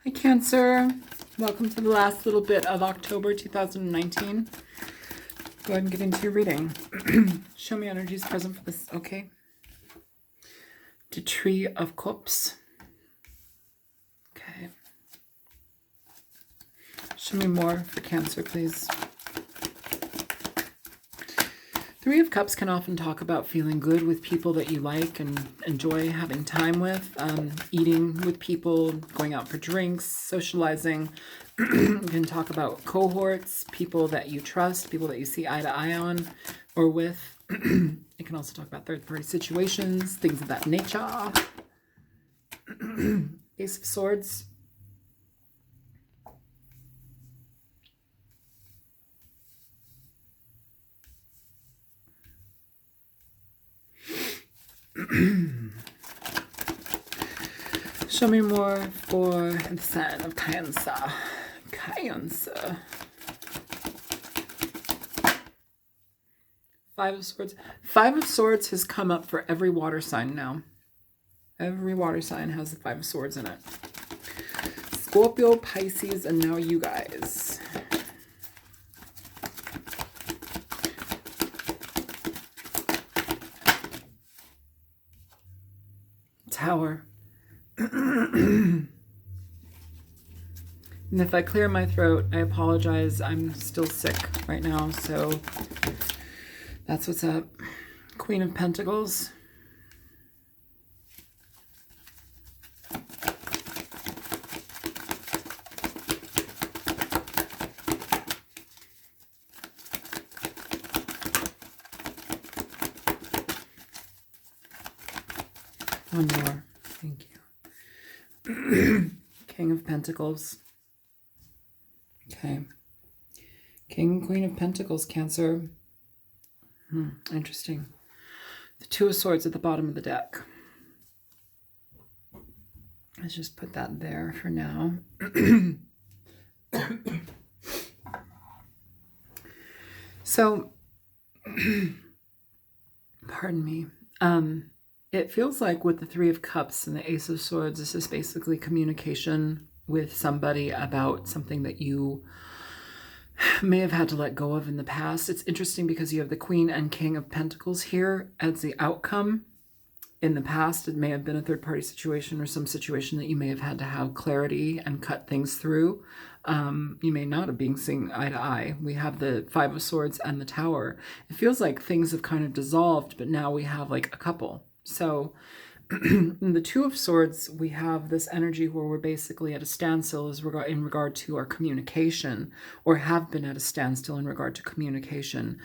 Hi, Cancer. Welcome to the last little bit of October 2019. Go ahead and get into your reading. Show me energies present for this. Okay. The Tree of Cups. Okay. Show me more for Cancer, please. Three of Cups can often talk about feeling good with people that you like and enjoy having time with, eating with people, going out for drinks, socializing. You can talk about cohorts, people that you trust, people that you see eye to eye on or with. It can also talk about third-party situations, things of that nature. Ace of Swords. Show me more for the sign of Cancer. Cancer. Five of Swords. Five of Swords has come up for every water sign now. Every water sign has the Five of Swords in it. Scorpio, Pisces, and now you guys. Tower. And if I clear my throat, I apologize. I'm still sick right now, so that's what's up. Queen of Pentacles. One more. Thank you. King of Pentacles. Okay. King and Queen of Pentacles, Cancer. Interesting. The Two of Swords at the bottom of the deck. Let's just put that there for now. So, pardon me. It feels like with the Three of Cups and the Ace of Swords, this is basically communication with somebody about something that you may have had to let go of in the past. It's interesting because you have the Queen and King of Pentacles here as the outcome. In the past, it may have been a third-party situation or some situation that you may have had to have clarity and cut things through. You may not have been seeing eye to eye. We have the Five of Swords and the Tower. It feels like things have kind of dissolved, but now we have like a couple. So in the Two of Swords, we have this energy where we're basically at a standstill in regard to our communication, or have been at a standstill in regard to communication.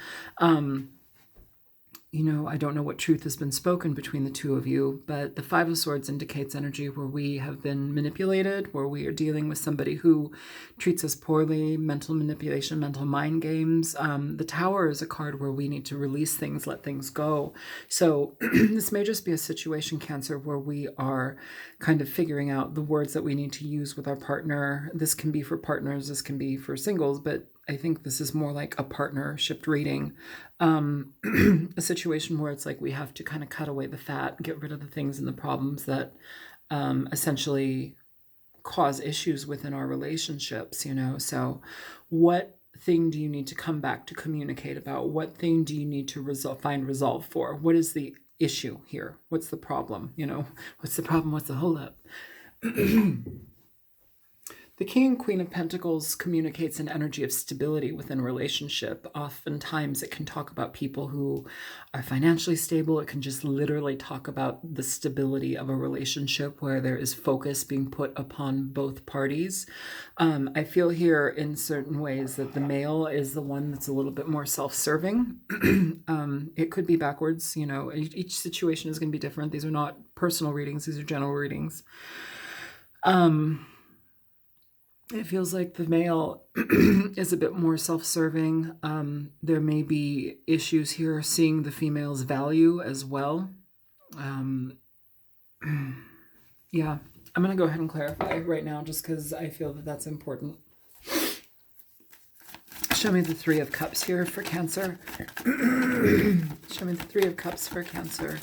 You know, I don't know what truth has been spoken between the two of you, but the Five of Swords indicates energy where we have been manipulated, where we are dealing with somebody who treats us poorly, mental manipulation, mental mind games. The Tower is a card where we need to release things, let things go. So this may just be a situation, Cancer, where we are kind of figuring out the words that we need to use with our partner. This can be for partners, this can be for singles, but I think this is more like a partnership reading, a situation where it's like we have to kind of cut away the fat, get rid of the things and the problems that essentially cause issues within our relationships, you know. So what thing do you need to come back to communicate about? What thing do you need to find resolve for? What is the issue here? What's the problem? You know, what's the problem? What's the holdup? The King and Queen of Pentacles communicates an energy of stability within a relationship. Oftentimes it can talk about people who are financially stable. It can just literally talk about the stability of a relationship where there is focus being put upon both parties. I feel here in certain ways that the male is the one that's a little bit more self-serving. It could be backwards, you know, each situation is going to be different. These are not personal readings. These are general readings. It feels like the male is a bit more self-serving. There may be issues here seeing the female's value as well. Yeah, I'm going to go ahead and clarify right now just because I feel that that's important. Show me the Three of Cups here for Cancer. Show me the Three of Cups for Cancer.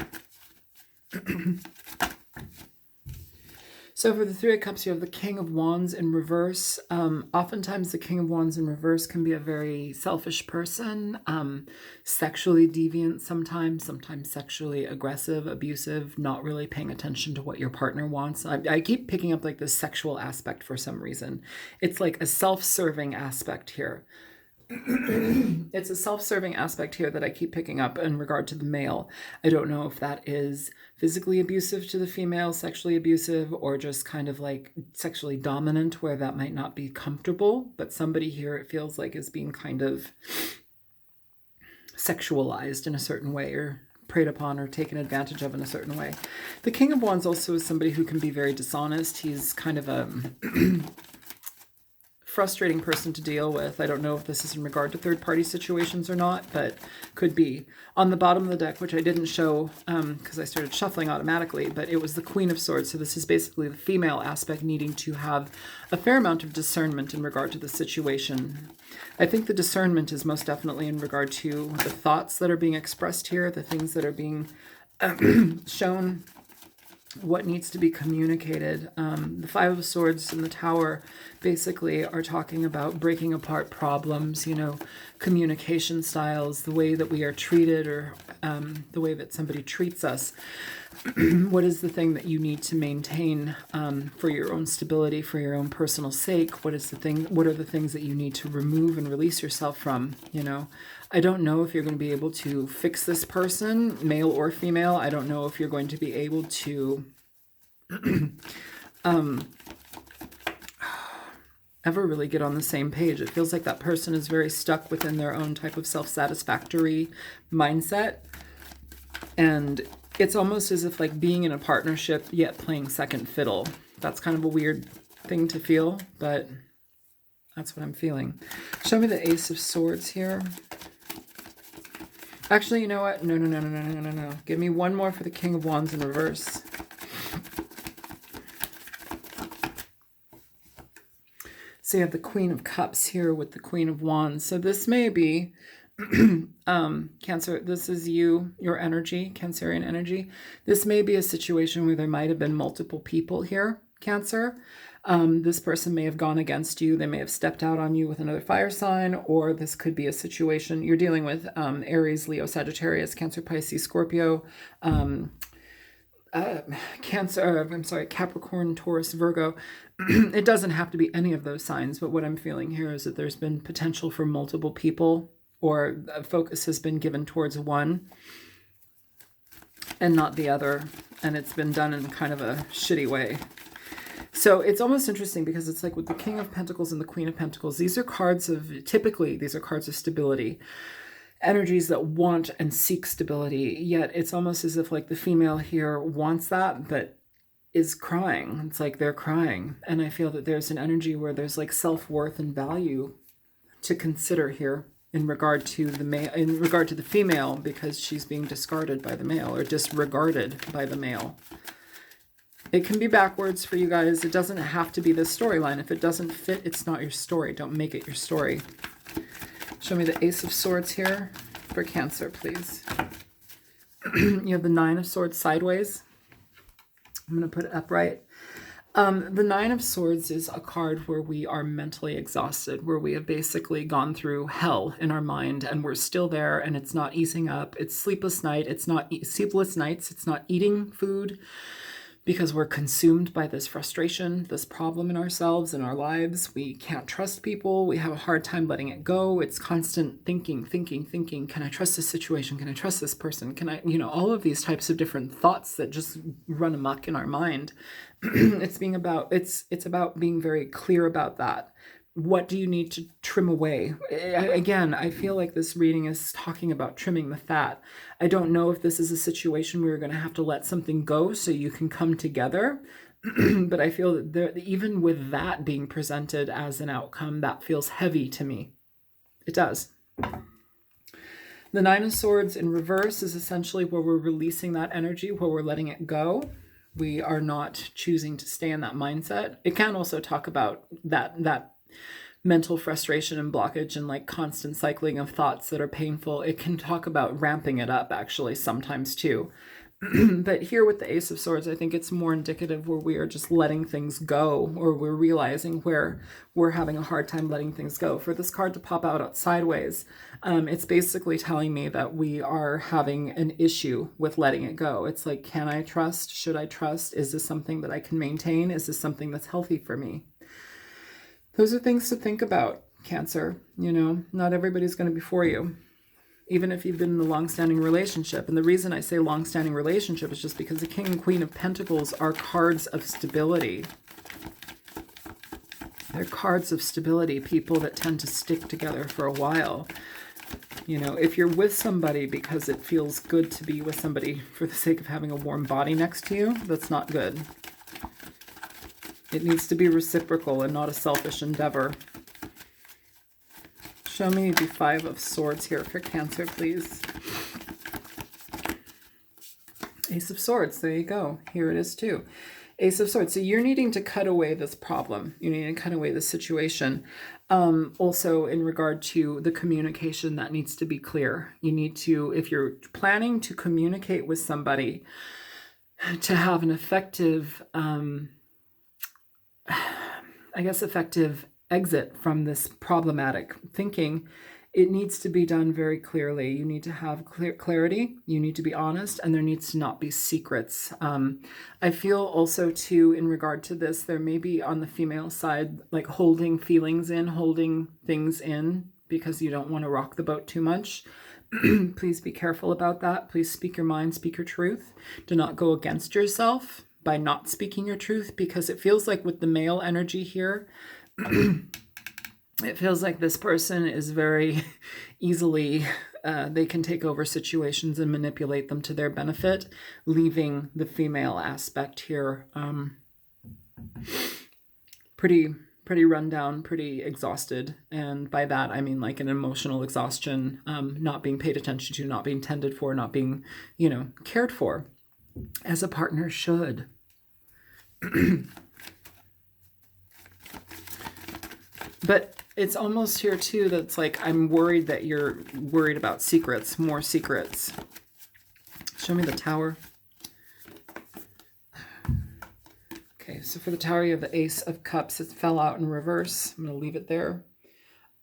So for the Three of Cups, you have the King of Wands in reverse. Oftentimes the King of Wands in reverse can be a very selfish person, sexually deviant sometimes sexually aggressive, abusive, not really paying attention to what your partner wants. I keep picking up like this sexual aspect for some reason. It's like a self-serving aspect here. It's a self-serving aspect here that I keep picking up in regard to the male. I don't know if that is physically abusive to the female, sexually abusive, or just kind of like sexually dominant where that might not be comfortable. But somebody here, it feels like, is being kind of sexualized in a certain way, or preyed upon or taken advantage of in a certain way. The King of Wands also is somebody who can be very dishonest. He's kind of a frustrating person to deal with. I don't know if this is in regard to third-party situations or not, but could be. On the bottom of the deck, which I didn't show because I started shuffling automatically, but it was the Queen of Swords. So this is basically the female aspect needing to have a fair amount of discernment in regard to the situation. I think the discernment is most definitely in regard to the thoughts that are being expressed here, the things that are being shown, what needs to be communicated. The Five of Swords and the Tower basically are talking about breaking apart problems, communication styles, the way that we are treated, or the way that somebody treats us. What is the thing that you need to maintain for your own stability, for your own personal sake? What are the things that you need to remove and release yourself from? I don't know if you're going to be able to fix this person, male or female. I don't know if you're going to be able to ever really get on the same page. It feels like that person is very stuck within their own type of self-satisfactory mindset. And it's almost as if like being in a partnership yet playing second fiddle. That's kind of a weird thing to feel, but that's what I'm feeling. Show me the Ace of Swords here. Actually, you know what? No. Give me one more for the King of Wands in reverse. So you have the Queen of Cups here with the Queen of Wands. So this may be Cancer, this is your energy, Cancerian energy. This may be a situation where there might have been multiple people here, Cancer. This person may have gone against you. They may have stepped out on you with another fire sign, or this could be a situation you're dealing with Aries, Leo, Sagittarius, Cancer, Pisces, Scorpio, Capricorn, Taurus, Virgo. It doesn't have to be any of those signs, but what I'm feeling here is that there's been potential for multiple people, or focus has been given towards one and not the other, and it's been done in kind of a shitty way. So it's almost interesting because it's like with the King of Pentacles and the Queen of Pentacles, typically these are cards of stability, energies that want and seek stability, yet it's almost as if like the female here wants that, but is crying. It's like they're crying. And I feel that there's an energy where there's like self-worth and value to consider here in regard to the female, because she's being discarded by the male, or disregarded by the male. It can be backwards for you guys. It doesn't have to be this storyline. If it doesn't fit, it's not your story. Don't make it your story. Show me the Ace of Swords here for Cancer, please. You have the Nine of Swords sideways. I'm going to put it upright. The Nine of Swords is a card where we are mentally exhausted, where we have basically gone through hell in our mind and we're still there and it's not easing up. It's sleepless nights. It's not eating food because we're consumed by this frustration, this problem in ourselves and our lives. We can't trust people. We have a hard time letting it go. It's constant thinking. Can I trust this situation? Can I trust this person? Can I, all of these types of different thoughts that just run amok in our mind. It's about being very clear about that. What do you need to trim away? Again, I feel like this reading is talking about trimming the fat. I don't know if this is a situation where you're going to have to let something go so you can come together. But I feel that even with that being presented as an outcome, that feels heavy to me. It does. The Nine of Swords in reverse is essentially where we're releasing that energy, where we're letting it go. We are not choosing to stay in that mindset. It can also talk about that mental frustration and blockage and like constant cycling of thoughts that are painful. It can talk about ramping it up actually sometimes too. But here with the Ace of Swords, I think it's more indicative where we are just letting things go, or we're realizing where we're having a hard time letting things go. For this card to pop out sideways, it's basically telling me that we are having an issue with letting it go. It's like, can I trust? Should I trust? Is this something that I can maintain? Is this something that's healthy for me? Those are things to think about, Cancer. You know, not everybody's going to be for you, even if you've been in a long-standing relationship. And the reason I say long-standing relationship is just because the King and Queen of Pentacles are cards of stability. They're cards of stability, people that tend to stick together for a while. You know, if you're with somebody because it feels good to be with somebody for the sake of having a warm body next to you, that's not good. It needs to be reciprocal and not a selfish endeavor. Show me the Five of Swords here for Cancer, please. Ace of Swords, there you go. Here it is too. Ace of Swords. So you're needing to cut away this problem. You need to cut away this situation. Also in regard to the communication that needs to be clear. You need to, if you're planning to communicate with somebody, to have an effective, effective exit from this problematic thinking, it needs to be done very clearly. You need to have clarity, you need to be honest, and there needs to not be secrets. I feel also too, in regard to this, there may be on the female side, like holding feelings in, holding things in, because you don't want to rock the boat too much. Please be careful about that. Please speak your mind, speak your truth. Do not go against yourself by not speaking your truth, because it feels like with the male energy here, it feels like this person is very easily, they can take over situations and manipulate them to their benefit, leaving the female aspect here pretty run down, pretty exhausted. And by that, I mean like an emotional exhaustion, not being paid attention to, not being tended for, not being, you know, cared for as a partner should. But it's almost here too that's like, I'm worried that you're worried about secrets, more secrets. Show me the Tower. Okay, so for the Tower, you have the Ace of Cups. It fell out in reverse. I'm going to leave it there.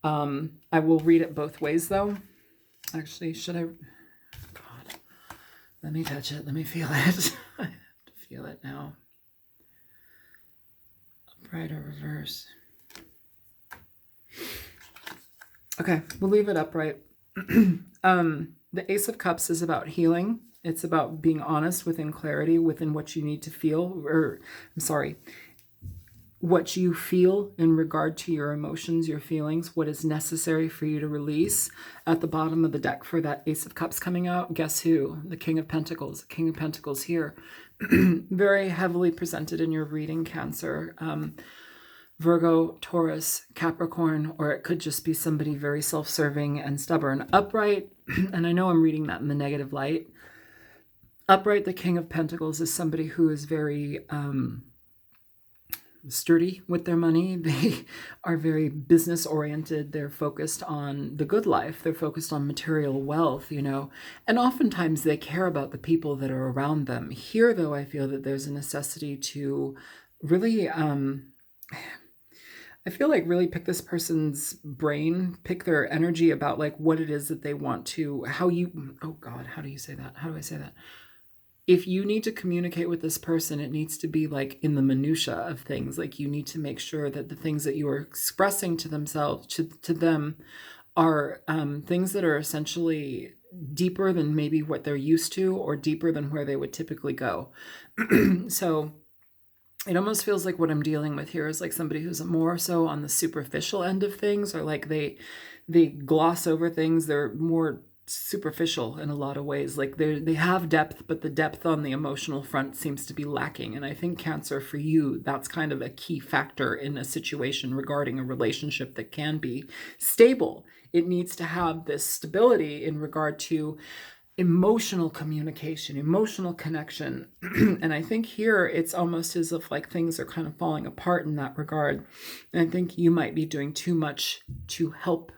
I will read it both ways though. Actually, should I? God, let me touch it. Let me feel it. I have to feel it now. Upright or reverse? Okay, we'll leave it upright. The Ace of Cups is about healing. It's about being honest within clarity, within what you need to feel, or I'm sorry, what you feel in regard to your emotions, your feelings, what is necessary for you to release. At the bottom of the deck for that Ace of Cups coming out, guess who? The King of Pentacles. The King of Pentacles here. Very heavily presented in your reading, Cancer. Virgo, Taurus, Capricorn, or it could just be somebody very self-serving and stubborn. Upright, and I know I'm reading that in the negative light. Upright, the King of Pentacles is somebody who is very sturdy with their money. They are very business-oriented. They're focused on the good life. They're focused on material wealth, you know, and oftentimes they care about the people that are around them. Here, though, I feel that there's a necessity to really... I feel like really pick this person's brain, pick their energy about like what it is that they want to, how you, oh God, how do you say that? How do I say that? If you need to communicate with this person, it needs to be like in the minutia of things. Like you need to make sure that the things that you are expressing to themselves, to them are things that are essentially deeper than maybe what they're used to or deeper than where they would typically go. So it almost feels like what I'm dealing with here is like somebody who's more so on the superficial end of things, or like they gloss over things. They're more superficial in a lot of ways. Like they have depth, but the depth on the emotional front seems to be lacking. And I think, Cancer, for you, that's kind of a key factor in a situation regarding a relationship that can be stable. It needs to have this stability in regard to emotional communication, emotional connection. And I think here it's almost as if like things are kind of falling apart in that regard. And I think you might be doing too much to help,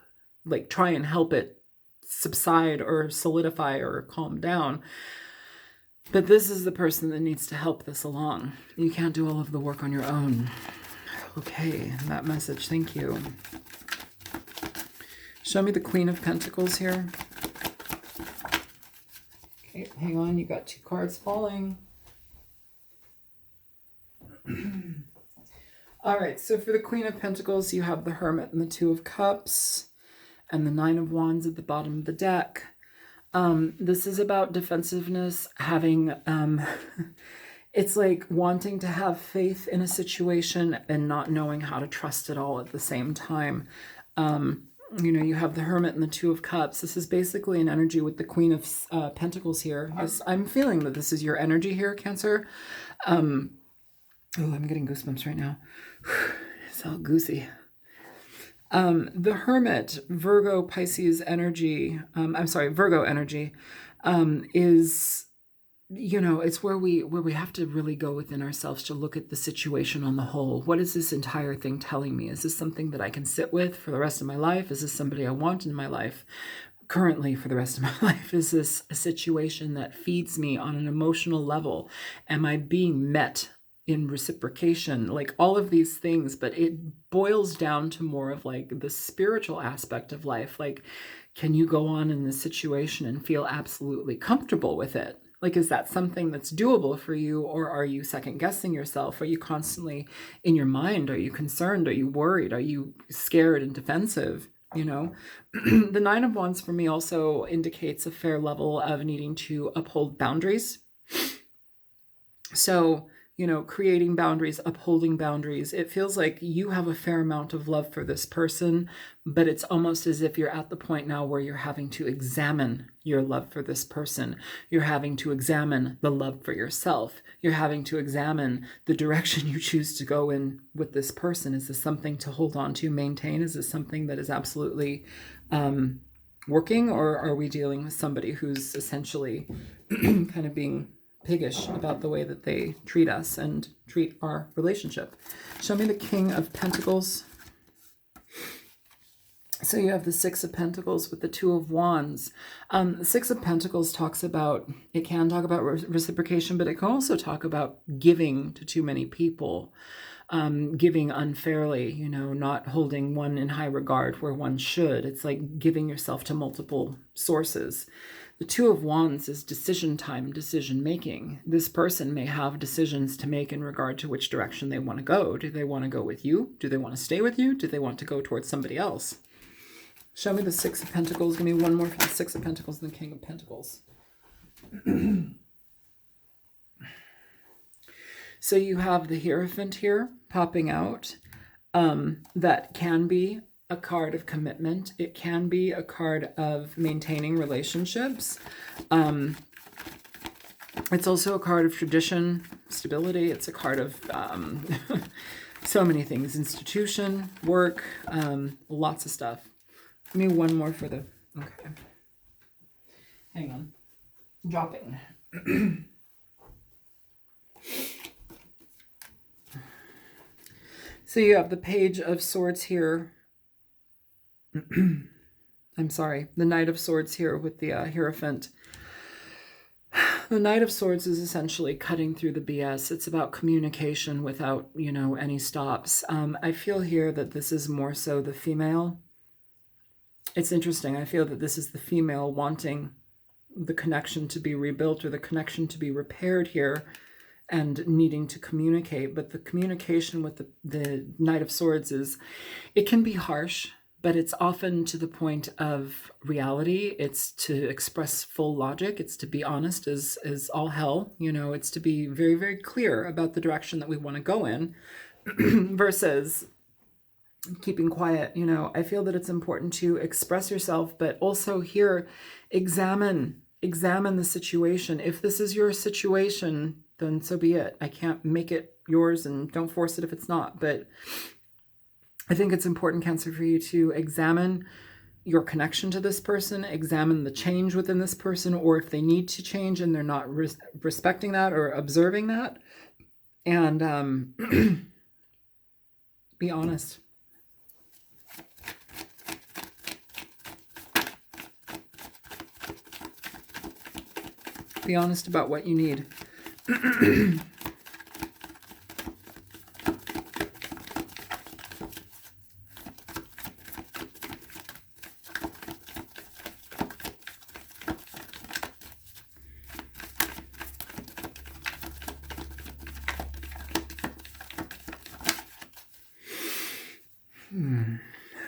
like try and help it subside or solidify or calm down. But this is the person that needs to help this along. You can't do all of the work on your own. Okay, that message, thank you. Show me the Queen of Pentacles here. Okay, hang on, you got 2 cards falling. All right, so for the Queen of Pentacles, you have the Hermit and the 2 of Cups and the 9 of Wands at the bottom of the deck. This is about defensiveness, having, it's like wanting to have faith in a situation and not knowing how to trust it all at the same time. You know, you have the Hermit and the 2 of Cups. This is basically an energy with the Queen of Pentacles here. I'm feeling that this is your energy here, Cancer. Oh, I'm getting goosebumps right now. It's all goosey. The Hermit, Virgo, Pisces energy, Virgo energy, is, you know, it's where we have to really go within ourselves to look at the situation on the whole. What is this entire thing telling me? Is this something that I can sit with for the rest of my life? Is this somebody I want in my life currently for the rest of my life? Is this a situation that feeds me on an emotional level? Am I being met in reciprocation? Like all of these things, but it boils down to more of like the spiritual aspect of life. Like, can you go on in this situation and feel absolutely comfortable with it? Like, is that something that's doable for you, or are you second guessing yourself? Are you constantly in your mind? Are you concerned? Are you worried? Are you scared and defensive? You know, the 9 of Wands for me also indicates a fair level of needing to uphold boundaries. So, you know, creating boundaries, upholding boundaries. It feels like you have a fair amount of love for this person, but it's almost as if you're at the point now where you're having to examine your love for this person. You're having to examine the love for yourself. You're having to examine the direction you choose to go in with this person. Is this something to hold on to, maintain? Is this something that is absolutely working, or are we dealing with somebody who's essentially kind of being piggish about the way that they treat us and treat our relationship? Show me the King of Pentacles. So you have the 6 of Pentacles with the 2 of Wands. The 6 of Pentacles talks about, it can talk about reciprocation, but it can also talk about giving to too many people, giving unfairly, you know, not holding one in high regard where one should. It's like giving yourself to multiple sources. The 2 of Wands is decision time, decision making. This person may have decisions to make in regard to which direction they want to go. Do they want to go with you? Do they want to stay with you? Do they want to go towards somebody else? Show me the 6 of Pentacles. Give me one more for the 6 of Pentacles and the King of Pentacles. So you have the Hierophant here popping out. That can be a card of commitment. It can be a card of maintaining relationships. It's also a card of tradition, stability. It's a card of so many things. Institution, work, lots of stuff. Give me one more for the... Okay. Hang on. Dropping. So you have the Page of Swords here. I'm sorry, the Knight of Swords here with the Hierophant. The Knight of Swords is essentially cutting through the BS. It's about communication without, you know, any stops. I feel here that this is more so the female. It's interesting. I feel that this is the female wanting the connection to be rebuilt or the connection to be repaired here and needing to communicate. But the communication with the Knight of Swords is, it can be harsh, but it's often to the point of reality. It's to express full logic. It's to be honest as all hell. You know, it's to be very, very clear about the direction that we want to go in versus keeping quiet. You know, I feel that it's important to express yourself, but also here, examine the situation. If this is your situation, then so be it. I can't make it yours, and don't force it if it's not. But I think it's important, Cancer, for you to examine your connection to this person, examine the change within this person, or if they need to change and they're not respecting that or observing that, and be honest. Be honest about what you need.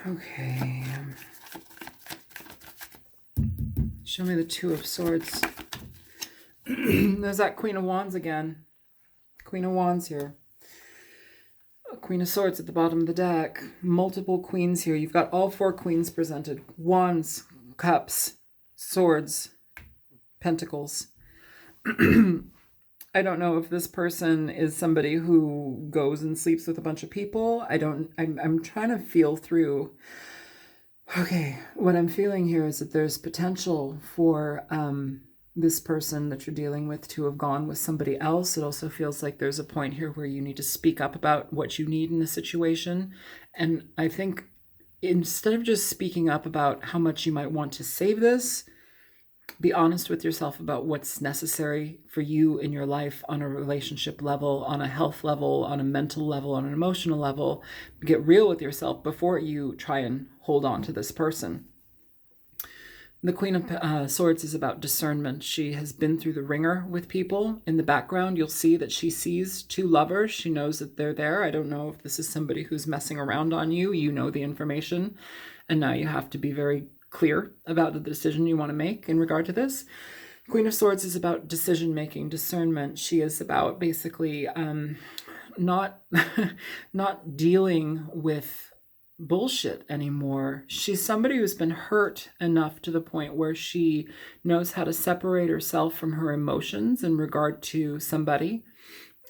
Okay. Show me the Two of Swords. There's that Queen of Wands again. Queen of Wands here. Queen of Swords at the bottom of the deck. Multiple queens here. You've got all four queens presented. Wands, cups, swords, pentacles. I don't know if this person is somebody who goes and sleeps with a bunch of people. I'm trying to feel through. Okay, what I'm feeling here is that there's potential for this person that you're dealing with to have gone with somebody else. It also feels like there's a point here where you need to speak up about what you need in the situation. And I think instead of just speaking up about how much you might want to save this, be honest with yourself about what's necessary for you in your life on a relationship level, on a health level, on a mental level, on an emotional level. Get real with yourself before you try and hold on to this person. The Queen of Swords is about discernment. She has been through the ringer with people. In the background, you'll see that she sees two lovers. She knows that they're there. I don't know if this is somebody who's messing around on you. You know the information, and now you have to be very clear about the decision you want to make in regard to this. Queen of Swords is about decision-making, discernment. She is about basically not dealing with bullshit anymore. She's somebody who's been hurt enough to the point where she knows how to separate herself from her emotions in regard to somebody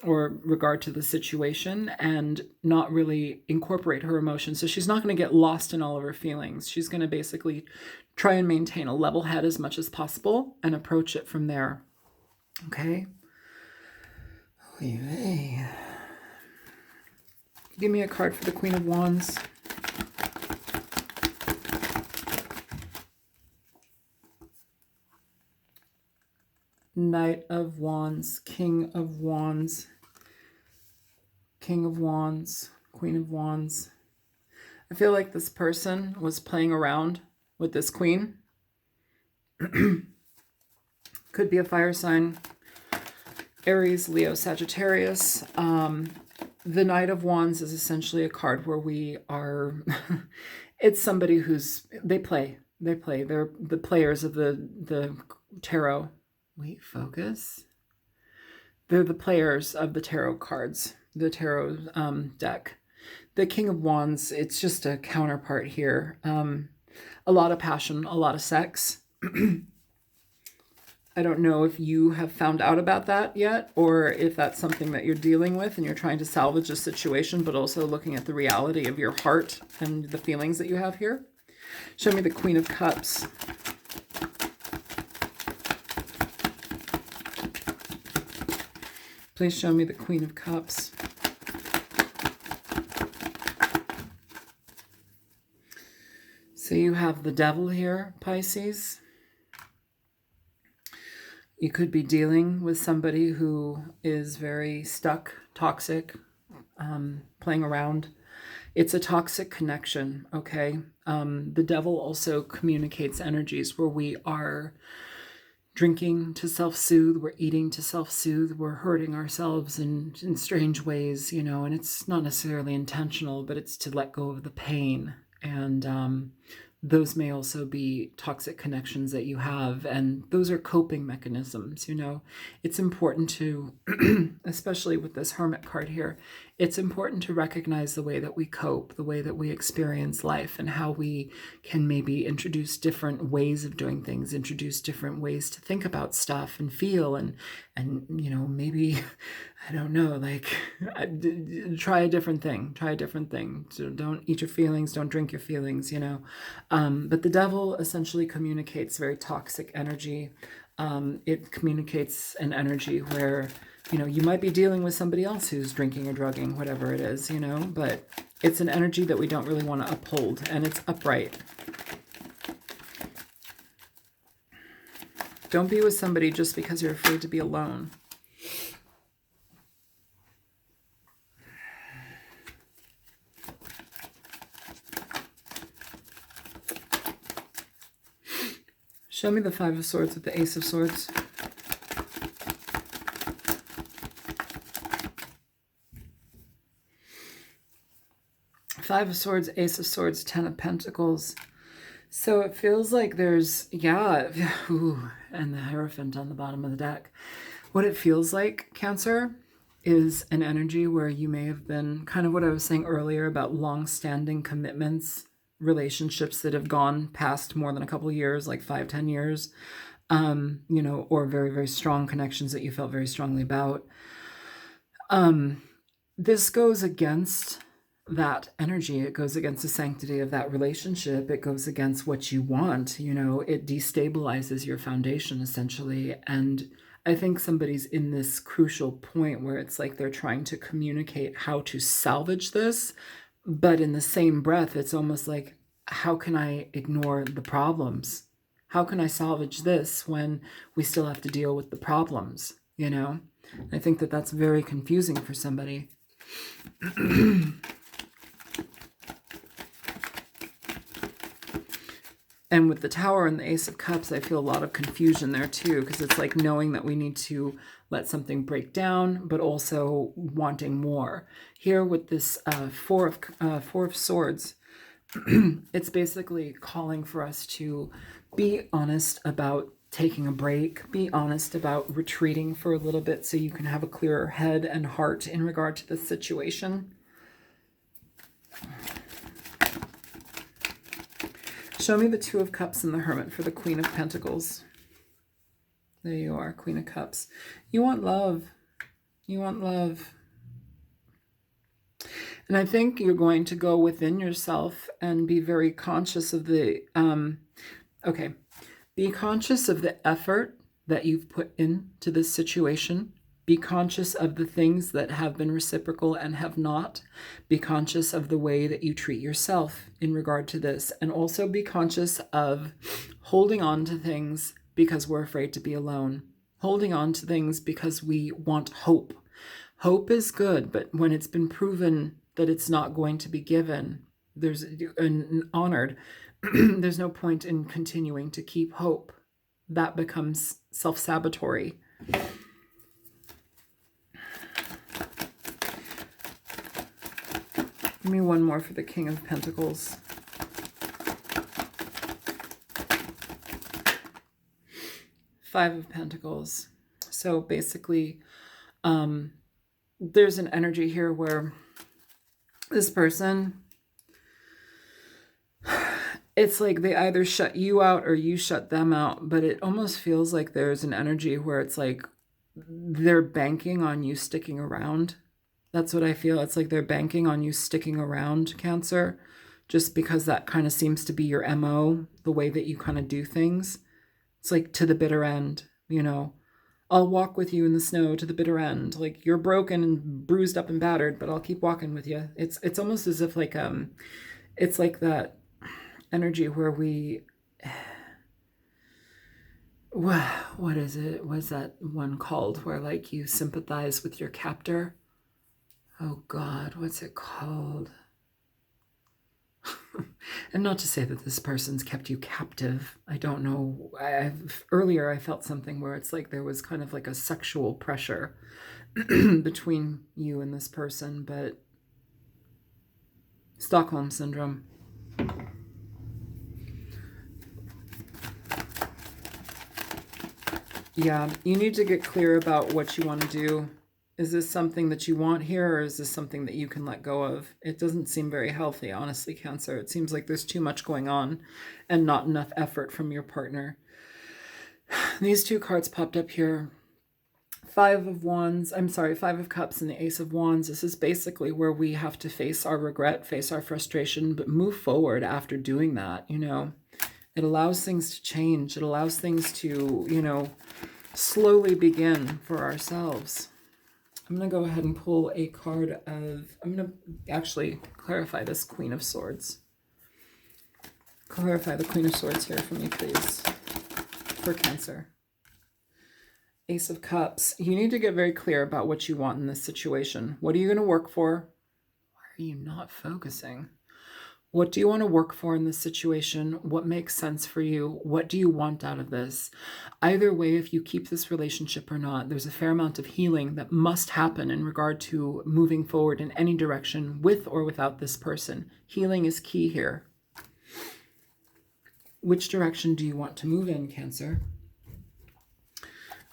or regard to the situation and not really incorporate her emotions. So she's not going to get lost in all of her feelings. She's going to basically try and maintain a level head as much as possible and approach it from there. Okay? Give me a card for the Queen of Wands. Knight of Wands, King of Wands, King of Wands, Queen of Wands. I feel like this person was playing around with this queen. Could be a fire sign. Aries, Leo, Sagittarius. The Knight of Wands is essentially a card where we are, it's somebody who's, they play. They're the players of the tarot. Wait, focus. They're the players of the tarot cards, the tarot deck. The King of Wands, it's just a counterpart here. A lot of passion, a lot of sex. I don't know if you have found out about that yet, or if that's something that you're dealing with and you're trying to salvage a situation, but also looking at the reality of your heart and the feelings that you have here. Show me the Queen of Cups. Please show me the Queen of Cups. So you have the Devil here, Pisces. You could be dealing with somebody who is very stuck, toxic, playing around. It's a toxic connection, okay? The Devil also communicates energies where we are drinking to self-soothe, we're eating to self-soothe, we're hurting ourselves in strange ways, you know, and it's not necessarily intentional, but it's to let go of the pain. And those may also be toxic connections that you have, and those are coping mechanisms, you know. It's important to, especially with this Hermit card here, it's important to recognize the way that we cope, the way that we experience life, and how we can maybe introduce different ways of doing things, introduce different ways to think about stuff and feel, and you know, maybe, I don't know, like, try a different thing. So don't eat your feelings, don't drink your feelings, you know. But the Devil essentially communicates very toxic energy. It communicates an energy where, you know, you might be dealing with somebody else who's drinking or drugging, whatever it is, you know, but it's an energy that we don't really want to uphold, and it's upright. Don't be with somebody just because you're afraid to be alone. Show me the Five of Swords with the Ace of Swords. Five of Swords, Ace of Swords, Ten of Pentacles. So it feels like there's, yeah, ooh, and the Hierophant on the bottom of the deck. What it feels like, Cancer, is an energy where you may have been, kind of what I was saying earlier about long-standing commitments, relationships that have gone past more than a couple of years, like 5-10 years, you know, or very, very strong connections that you felt very strongly about. This goes against that energy. It goes against the sanctity of that relationship. It goes against what you want. You know, it destabilizes your foundation essentially. And I think somebody's in this crucial point where it's like they're trying to communicate how to salvage this, but in the same breath, it's almost like, how can I ignore the problems? How can I salvage this when we still have to deal with the problems? You know, I think that that's very confusing for somebody. And with the Tower and the Ace of Cups, I feel a lot of confusion there too, because it's like knowing that we need to let something break down, but also wanting more. Here with this Four of Swords, it's basically calling for us to be honest about taking a break, be honest about retreating for a little bit so you can have a clearer head and heart in regard to the situation. Show me the Two of Cups and the Hermit for the Queen of Pentacles. There you are, Queen of Cups. You want love. You want love. And I think you're going to go within yourself and be very conscious of the, be conscious of the effort that you've put into this situation. Be conscious of the things that have been reciprocal and have not. Be conscious of the way that you treat yourself in regard to this. And also be conscious of holding on to things because we're afraid to be alone. Holding on to things because we want hope. Hope is good, but when it's been proven that it's not going to be given, there's an honored, there's no point in continuing to keep hope. That becomes self-sabotatory. Give me one more for the King of Pentacles. Five of Pentacles. So basically, there's an energy here where this person, it's like they either shut you out or you shut them out, but it almost feels like there's an energy where it's like they're banking on you sticking around. That's what I feel. It's like they're banking on you sticking around, Cancer, just because that kind of seems to be your MO, the way that you kind of do things. It's like to the bitter end, you know. I'll walk with you in the snow to the bitter end. Like, you're broken and bruised up and battered, but I'll keep walking with you. It's almost as if like it's like that energy where we, what is it? What's that one called where like you sympathize with your captor? Oh God, what's it called? And not to say that this person's kept you captive. I don't know. Earlier I felt something where it's like there was kind of like a sexual pressure between you and this person, but Stockholm Syndrome. Yeah, you need to get clear about what you want to do. Is this something that you want here, or is this something that you can let go of? It doesn't seem very healthy, honestly, Cancer. It seems like there's too much going on and not enough effort from your partner. These two cards popped up here. Five of Cups and the Ace of Wands. This is basically where we have to face our regret, face our frustration, but move forward after doing that, you know. It allows things to change. It allows things to, you know, slowly begin for ourselves. I'm going to go ahead and pull a card of, I'm going to actually clarify this Queen of Swords. Clarify the Queen of Swords here for me, please, for Cancer. Ace of Cups. You need to get very clear about what you want in this situation. What are you going to work for? Why are you not focusing? What do you want to work for in this situation? What makes sense for you? What do you want out of this? Either way, if you keep this relationship or not, there's a fair amount of healing that must happen in regard to moving forward in any direction with or without this person. Healing is key here. Which direction do you want to move in, Cancer?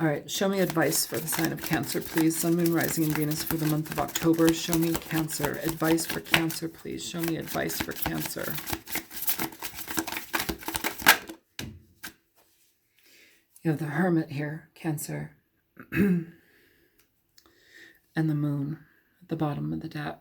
All right, show me advice for the sign of Cancer, please. Sun, Moon, Rising, and Venus for the month of October. Show me Cancer. Advice for Cancer, please. Show me advice for Cancer. You have the Hermit here, Cancer. And the Moon at the bottom of the deck.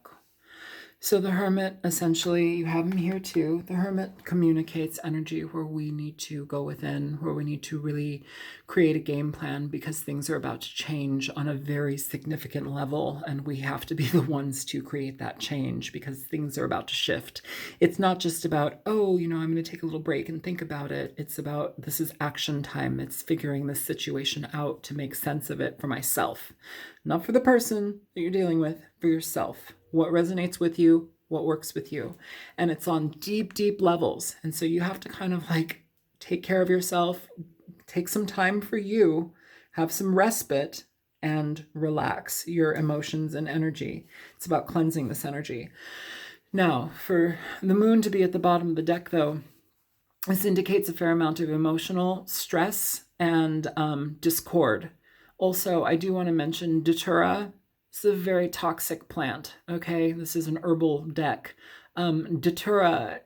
So the Hermit, essentially, you have him here too. The Hermit communicates energy where we need to go within, where we need to really create a game plan because things are about to change on a very significant level, and we have to be the ones to create that change because things are about to shift. It's not just about, oh, I'm going to take a little break and think about it. It's about, this is action time. It's figuring this situation out to make sense of it for myself. Not for the person that you're dealing with, for yourself. What resonates with you, what works with you. And it's on deep, deep levels. And so you have to kind of like take care of yourself, take some time for you, have some respite, and relax your emotions and energy. It's about cleansing this energy. Now, for the Moon to be at the bottom of the deck, though, this indicates a fair amount of emotional stress and discord. Also, I do want to mention Datura. It's a very toxic plant, okay? This is an herbal deck. Datura,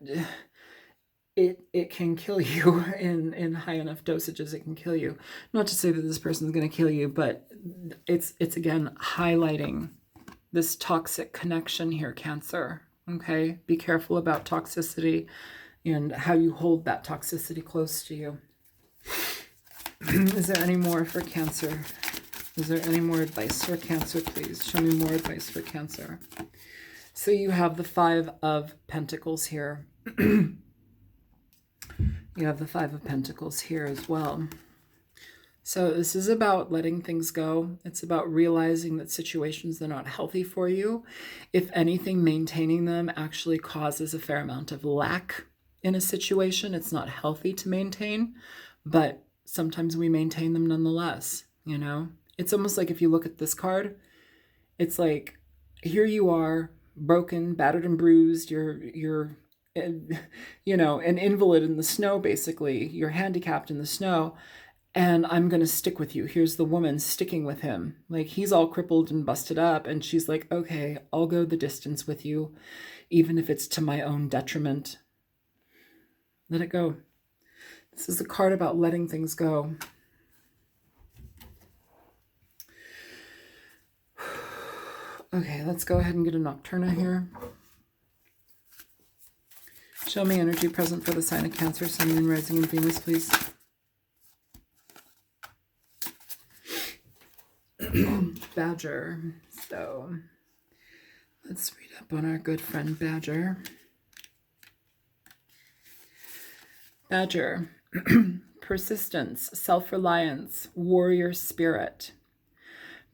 it can kill you in high enough dosages. It can kill you. Not to say that this person is going to kill you, but it's again highlighting this toxic connection here, Cancer, okay? Be careful about toxicity and how you hold that toxicity close to you. Is there any more for Cancer? Is there any more advice for Cancer, please? Show me more advice for Cancer. So you have the Five of Pentacles here. You have the Five of Pentacles here as well. So this is about letting things go. It's about realizing that situations are not healthy for you. If anything, maintaining them actually causes a fair amount of lack in a situation. It's not healthy to maintain, but sometimes we maintain them nonetheless, It's almost like if you look at this card, it's like, here you are, broken, battered and bruised. You're an invalid in the snow, basically. You're handicapped in the snow, and I'm going to stick with you. Here's the woman sticking with him. Like, he's all crippled and busted up, and she's like, okay, I'll go the distance with you, even if it's to my own detriment. Let it go. This is a card about letting things go. Okay, let's go ahead and get a Nocturna here. Show me energy present for the sign of Cancer, Sun, Moon, Rising, and Venus, please. Badger. So, let's read up on our good friend Badger. Badger. Persistence, self-reliance, warrior spirit.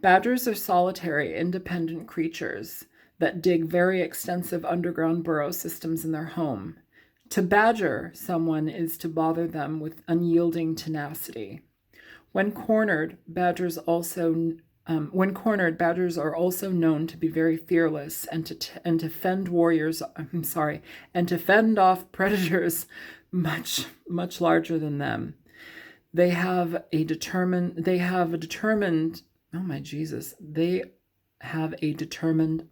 Badgers are solitary, independent creatures that dig very extensive underground burrow systems in their home. To badger someone is to bother them with unyielding tenacity. When cornered, badgers are also known to be very fearless and to fend off predators much larger than them. They have a determined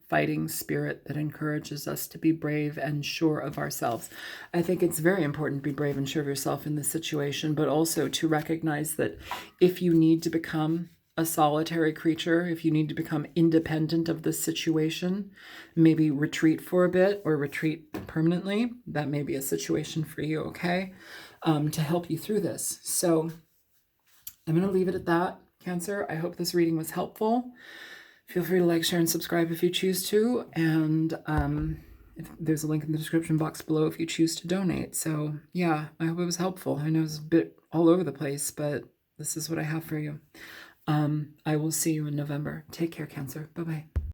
fighting spirit that encourages us to be brave and sure of ourselves. I think it's very important to be brave and sure of yourself in this situation, but also to recognize that if you need to become a solitary creature, if you need to become independent of this situation, maybe retreat for a bit or retreat permanently, that may be a situation for you, okay? To help you through this. So I'm going to leave it at that, Cancer. I hope this reading was helpful. Feel free to like, share, and subscribe if you choose to. And there's a link in the description box below if you choose to donate. So yeah, I hope it was helpful. I know it's a bit all over the place, but this is what I have for you. I will see you in November. Take care, Cancer. Bye-bye.